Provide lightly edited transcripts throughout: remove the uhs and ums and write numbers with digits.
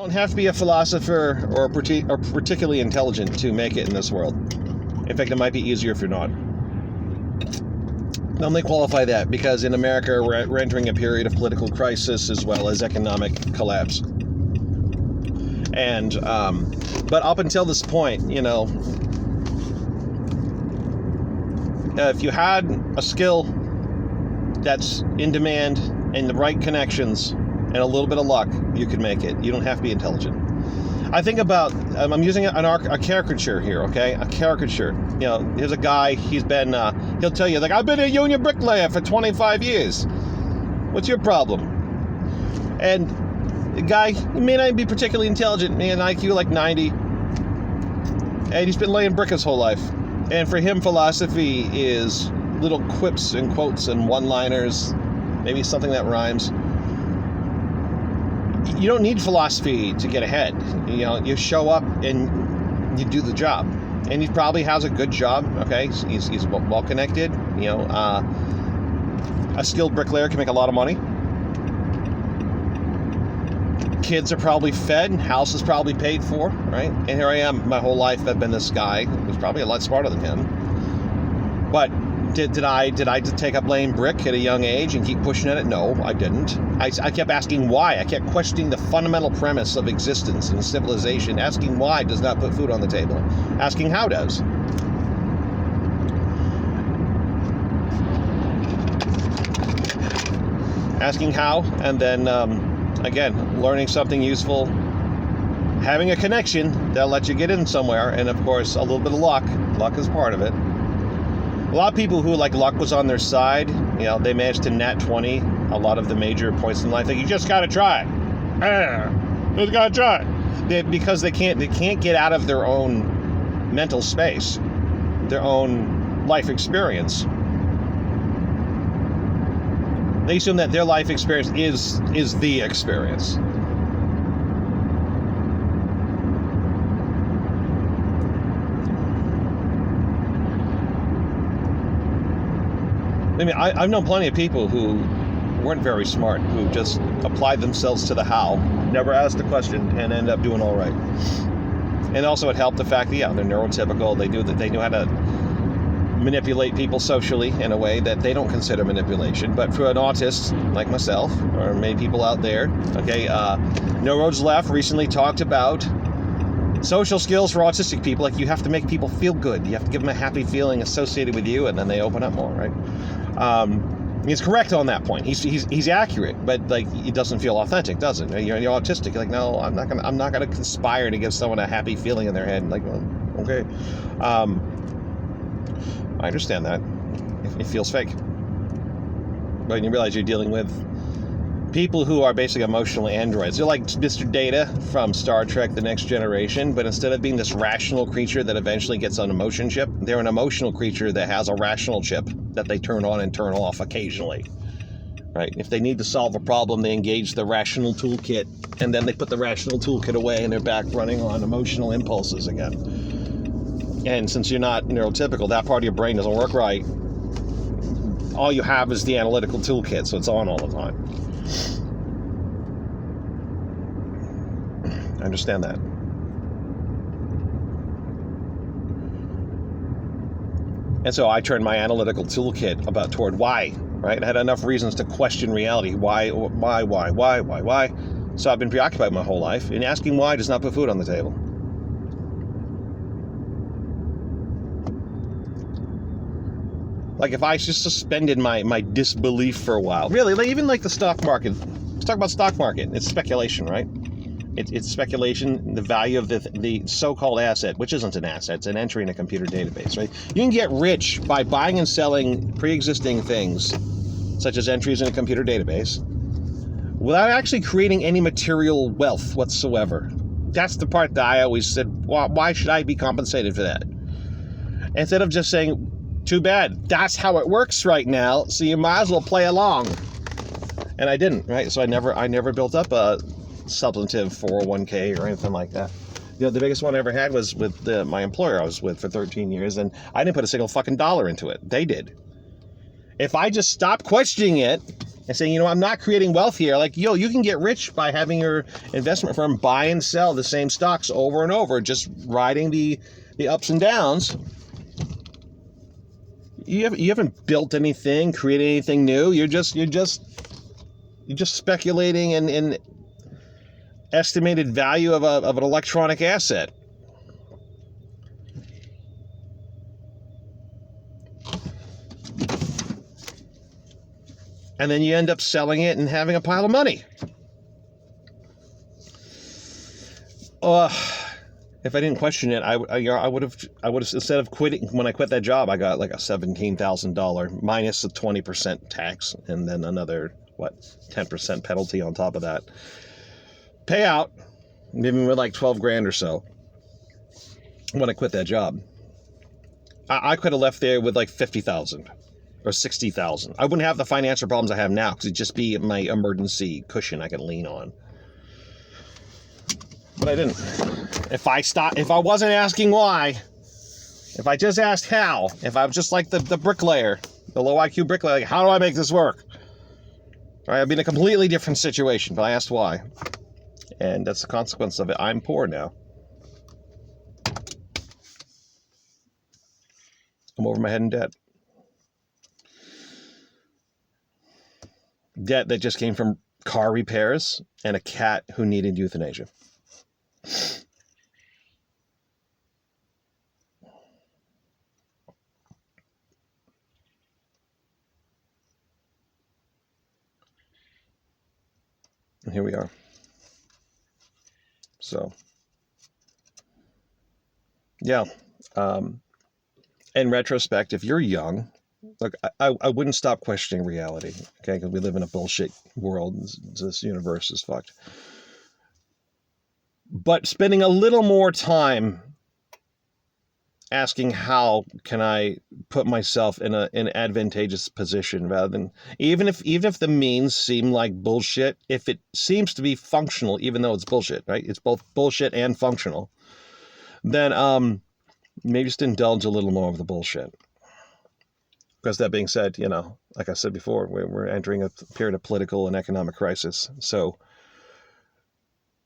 don't have to be a philosopher or particularly intelligent to make it in this world. In fact, it might be easier if you're not. Let me qualify that, because in America we're entering a period of political crisis as well as economic collapse. And but up until this point, you know, if you had a skill that's in demand and the right connections and a little bit of luck, you could make it. You don't have to be intelligent. I think about, I'm using a caricature here, okay? A caricature. You know, here's a guy, he's been, he'll tell you, like, I've been a union bricklayer for 25 years. What's your problem? And the guy, he may not be particularly intelligent, man, IQ like 90. And he's been laying brick his whole life. And for him, philosophy is little quips and quotes and one-liners, maybe something that rhymes. You don't need philosophy to get ahead. You know, you show up and you do the job. And he probably has a good job, okay? He's well connected. You know, a skilled bricklayer can make a lot of money. Kids are probably fed, house is probably paid for, right? And here I am, my whole life I've been this guy who's probably a lot smarter than him. But did I take up laying brick at a young age and keep pushing at it? No, I didn't. I kept asking why. I kept questioning the fundamental premise of existence and civilization. Asking why does not put food on the table. Asking how does. Asking how, and then again, learning something useful, having a connection that'll let you get in somewhere, and of course, a little bit of luck. Luck is part of it. A lot of people who, like, luck was on their side, you know, they managed to nat 20 a lot of the major points in life. Like, you just gotta try. Just gotta try. Because they can't get out of their own mental space, their own life experience. They assume that their life experience is the experience. I mean, I've known plenty of people who weren't very smart, who just applied themselves to the how, never asked a question, and ended up doing all right. And also it helped the fact that, yeah, they're neurotypical. They knew how to manipulate people socially in a way that they don't consider manipulation. But for an autist like myself, or many people out there, okay, NoRoadsLeft recently talked about social skills for autistic people. Like, you have to make people feel good. You have to give them a happy feeling associated with you, and then they open up more, right? He's correct on that point. He's accurate, but, like, it doesn't feel authentic, does it? You're autistic. You're like, no, I'm not gonna conspire to give someone a happy feeling in their head. Like, well, okay. I understand that. It feels fake. But you realize you're dealing with people who are basically emotional androids. They're like Mr. Data from Star Trek: The Next Generation, but instead of being this rational creature that eventually gets an emotion chip, they're an emotional creature that has a rational chip that they turn on and turn off occasionally. Right? If they need to solve a problem, they engage the rational toolkit, and then they put the rational toolkit away and they're back running on emotional impulses again. And since you're not neurotypical, that part of your brain doesn't work right. All you have is the analytical toolkit, so it's on all the time. I understand that. And so I turned my analytical toolkit toward why, right? I had enough reasons to question reality. Why? So I've been preoccupied my whole life, and asking why does not put food on the table. Like, if I just suspended my disbelief for a while, really, like, even like the stock market. Let's talk about stock market. It's speculation, right? It's speculation. The value of the so-called asset, which isn't an asset, it's an entry in a computer database, right? You can get rich by buying and selling pre-existing things, such as entries in a computer database, without actually creating any material wealth whatsoever. That's the part that I always said, why should I be compensated for that? Instead of just saying, too bad, that's how it works right now, so you might as well play along. And I didn't, right? So I never built up a substantive 401k or anything like that. You know, the biggest one I ever had was with my employer I was with for 13 years, and I didn't put a single fucking dollar into it. They did. If I just stopped questioning it and saying, I'm not creating wealth here. Like, you can get rich by having your investment firm buy and sell the same stocks over and over, just riding the ups and downs. You haven't built anything, created anything new. You're just speculating in estimated value of an electronic asset. And then you end up selling it and having a pile of money. If I didn't question it, I would have instead of quitting, when I quit that job, I got like a $17,000 minus a 20% tax and then another 10% penalty on top of that payout, maybe with like 12 grand or so. When I quit that job, I could have left there with like 50,000 or 60,000. I wouldn't have the financial problems I have now because it'd just be my emergency cushion I could lean on. But I didn't. If I wasn't asking why, if I just asked how, if I was just like the bricklayer, the low IQ bricklayer, like, how do I make this work? Right, I'd be in a completely different situation, but I asked why. And that's the consequence of it. I'm poor now. I'm over my head in debt. Debt that just came from car repairs and a cat who needed euthanasia. And here we are. So, yeah. In retrospect, if you're young, look, I wouldn't stop questioning reality, okay? Because we live in a bullshit world. This universe is fucked. But spending a little more time asking how can I put myself in an advantageous position, rather than even if the means seem like bullshit, if it seems to be functional, even though it's bullshit, right? It's both bullshit and functional. Then maybe just indulge a little more of the bullshit. Because that being said, like I said before, we're entering a period of political and economic crisis. So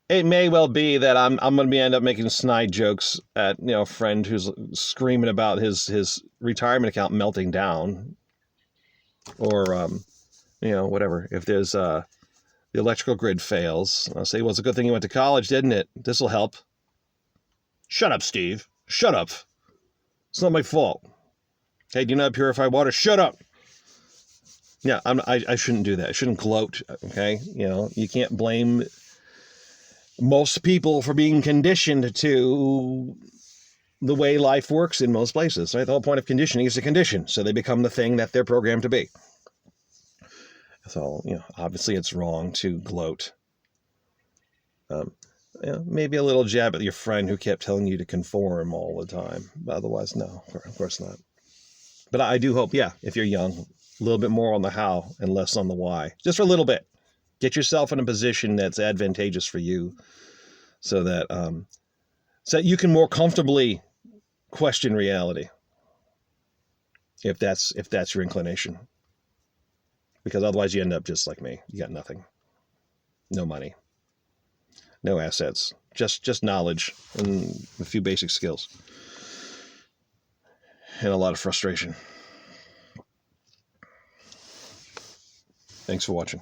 it may well be that I'm going to end up making snide jokes at a friend who's screaming about his retirement account melting down, or whatever. If there's the electrical grid fails, I'll say, well, it's a good thing you went to college, didn't it? This will help. Shut up, Steve. Shut up. It's not my fault. Hey, do you not purify water? Shut up. Yeah, I shouldn't do that. I shouldn't gloat. Okay, you can't blame most people for being conditioned to the way life works in most places, right? The whole point of conditioning is to condition, so they become the thing that they're programmed to be. So, obviously it's wrong to gloat. Maybe a little jab at your friend who kept telling you to conform all the time. But otherwise, no, of course not. But I do hope, if you're young, a little bit more on the how and less on the why. Just for a little bit. Get yourself in a position that's advantageous for you, so that you can more comfortably question reality, if that's your inclination. Because otherwise you end up just like me. You got nothing. No money. No assets. Just knowledge and a few basic skills. And a lot of frustration. Thanks for watching.